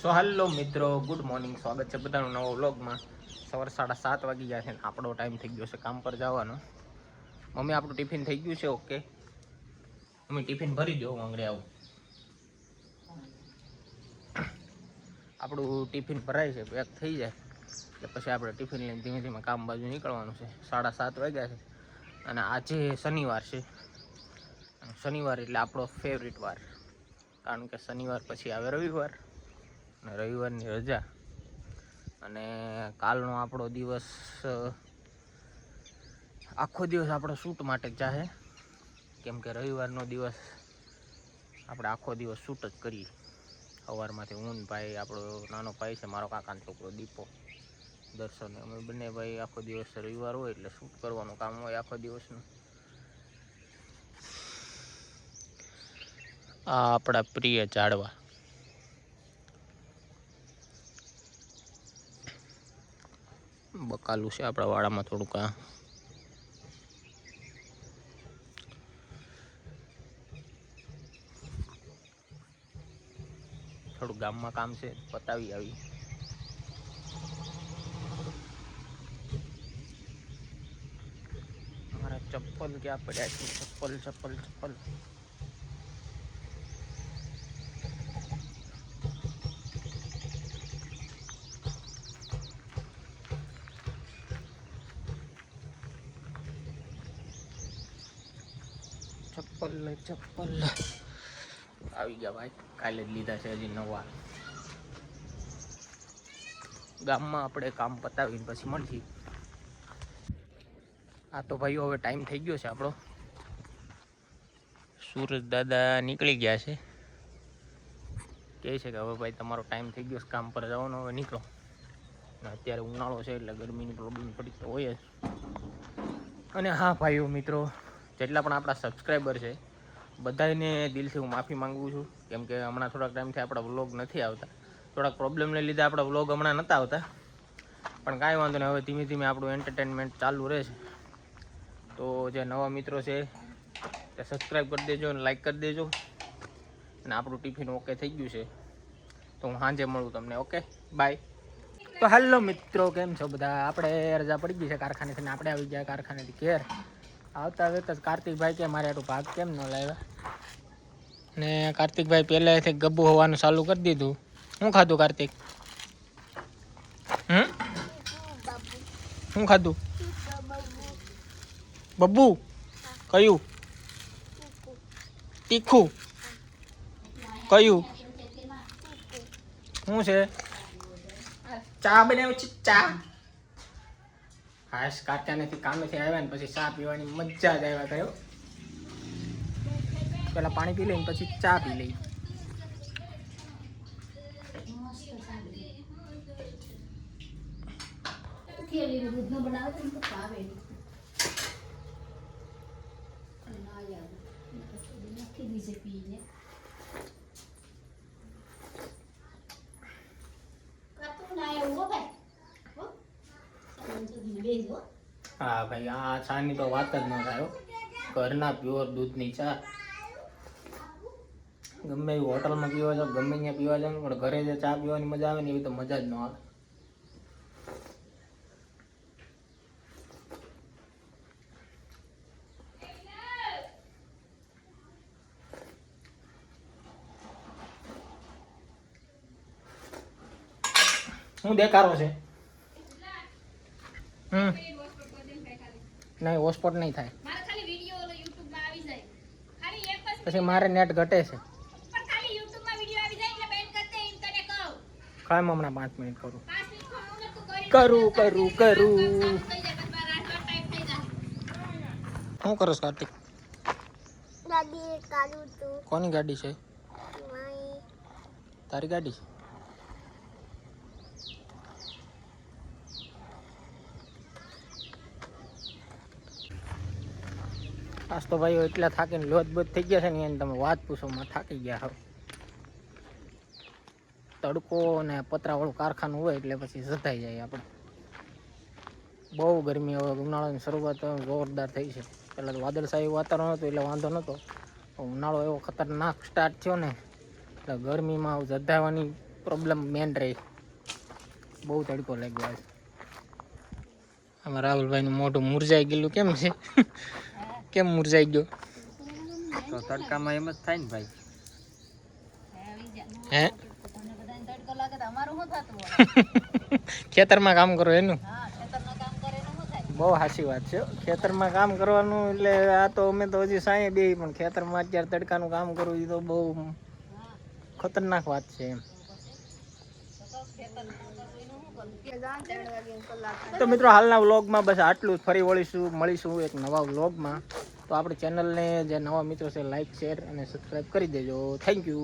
So hello મિત્રો, good morning. સ્વાગત છે બધાનું નવો વ્લોગમાં. સવારે 7:30 વાગી ગયા છે ને આપણો ટાઈમ થઈ ગયો છે કામ પર જવાનો. મમ્મી આપણું ટિફિન થઈ ગયું છે. ઓકે મમ્મી ટિફિન ભરી દો, આંગળે આવું. આપણું ટિફિન ભરાય છે, પેક થઈ જાય એટલે પછી આપણે ટિફિન લઈને ધીમે ધીમે કામ બાજુ નીકળવાનું છે. 7:30 વાગ્યા છે અને આજે શનિવાર છે. શનિવાર એટલે આપણો ફેવરિટ વાર, કારણ કે શનિવાર પછી આવે રવિવાર અને રવિવારની રજા. અને કાલનો આપણો દિવસ આખો દિવસ આપણો શૂટ માટે જ જાહે, કેમ કે રવિવારનો દિવસ આપણે આખો દિવસ શૂટ જ કરીએ. સવારમાંથી હું ભાઈ, આપણો નાનો ભાઈ છે, મારો કાકાનો છોકરો દીપો, દર્શન, અમે બંને ભાઈ આખો દિવસ રવિવાર હોય એટલે શૂટ કરવાનું કામ હોય આખો દિવસનું. આ આપણા પ્રિય ઝાડવા. બકાલું છે આપણા વાડામાં થોડુંક. થોડું ગામમાં કામ છે, પતાવી આવી. મારા ચપ્પલ ક્યાં પડ્યા છે? ચપ્પલ ચપ્પલ ચપ્પલ ચપ્પલ આવી ગયા ભાઈ, કાલે જ લીધા છે, હજી નવા. ગામમાં આપણે કામ પતાવીને પછી મળીએ. આ તો ભાઈઓ હવે ટાઈમ થઈ ગયો છે આપણો. સુરજ દાદા નીકળી ગયા છે, કહે છે કે હવે ભાઈ તમારો ટાઈમ થઈ ગયો છે કામ પર જવાનો, હવે નીકળો. અત્યારે ઉનાળો છે એટલે ગરમીની પ્રોબ્લેમ થોડીક તો હોય જ. અને હા ભાઈઓ મિત્રો, જેટલા પણ આપણા સબસ્ક્રાઈબર છે બધાને દિલથી હું માફી માંગુ છું, કેમ કે હમણાં થોડાક ટાઈમથી આપણા વ્લોગ નથી આવતા. થોડાક પ્રોબ્લેમને લીધે આપણા વ્લોગ હમણાં નહોતા આવતા, પણ કાંઈ વાંધો નહીં, હવે ધીમે ધીમે આપણું એન્ટરટેનમેન્ટ ચાલુ રહેશે. તો જે નવા મિત્રો છે તે સબસ્ક્રાઈબ કરી દેજો અને લાઈક કરી દેજો. અને આપણું ટિફિન ઓકે થઈ ગયું છે, તો હું સાંજે મળું તમને. Okay, by. તો હેલો મિત્રો, કેમ છો બધા? આપણે રજા પડી ગઈ છે કારખાનેથી, આપણે આવી ગયા કારખાનેથી ઘેર. આવતા આવતા જ કાર્તિકભાઈ કે મારે આટલું ભાગ કેમ ન લાવ્યા, ને કાર્તિકભાઈ પહેલાંથી ગબ્બુ હોવાનું ચાલુ કરી દીધું. શું ખાધું કાર્તિક? શું ખાધું? બબ્બુ કયું? તીખું કયું? શું છે? ચા બનાવી છે? ચા? હાશ, કારખાનેથી કામેથી આવ્યા ને પછી ચા પીવાની મજા જ આવ્યા કર્યો. પેલા પાણી પી લઈને પછી ચા પી લઈ. હા ભાઈ, આ ચાની તો વાત જ ન થાય. ઘરના પ્યોર દૂધની ચા. ગમે એવી હોટલમાં પીવા જાવ, ગમે ત્યાં પીવા જાવ, પણ ઘરે જે ચા પીવાની મજા આવે ને એવી તો મજા જ ન આવે. શું દેખાડો છે? નહીં, હોસ્પોટ નહીં થાય. પછી મારે નેટ ઘટે છે. કાંઈ હમણાં 5 મિનિટ કરું. શું કરો કાર્તિક? કોની ગાડી છે? તારી ગાડી? આજ તો ભાઈઓ એટલા થાકીને લોથબોથ થઈ ગયા છે ને, એને તમે વાત પૂછો, માં થાકી ગયા હવે. તડકો ને પતરાવાળું કારખાનું હોય એટલે પછી જતાઈ જાય આપણે. બહુ ગરમી, હવે ઉનાળાની શરૂઆત જોરદાર થઈ છે. પહેલાં તો વાદળછાયું વાતાવરણ હતું એટલે વાંધો નહોતો. ઉનાળો એવો ખતરનાક સ્ટાર્ટ થયો ને એટલે ગરમીમાં જધાવાની પ્રોબ્લેમ મેન રહી. બહુ તડકો લાગ્યો આજ. આમાં રાહુલભાઈનું મોઢું મુરઝાઈ ગયેલું કેમ છે? કેમ મુરઝાઈ ગયો? તો તડકામાં એમ જ થાય ને ભાઈ. હે ખેતરમાં કામ કરો એનું? બહુ સાચી વાત છે. ખેતરમાં કામ કરવાનું એટલે આ તો અમે તો હજી સાંયે બે પણ ખેતરમાં અત્યારે તડકાનું કામ કરવું એ તો બહુ ખતરનાક વાત છે એમ. તો મિત્રો હાલના વ્લોગમાં બસ આટલું જ. ફરી મળીશું એક નવા વ્લોગમાં. તો આપણી ચેનલને જે નવા મિત્રો છે લાઈક શેર અને સબસ્ક્રાઈબ કરી દેજો. Thank you.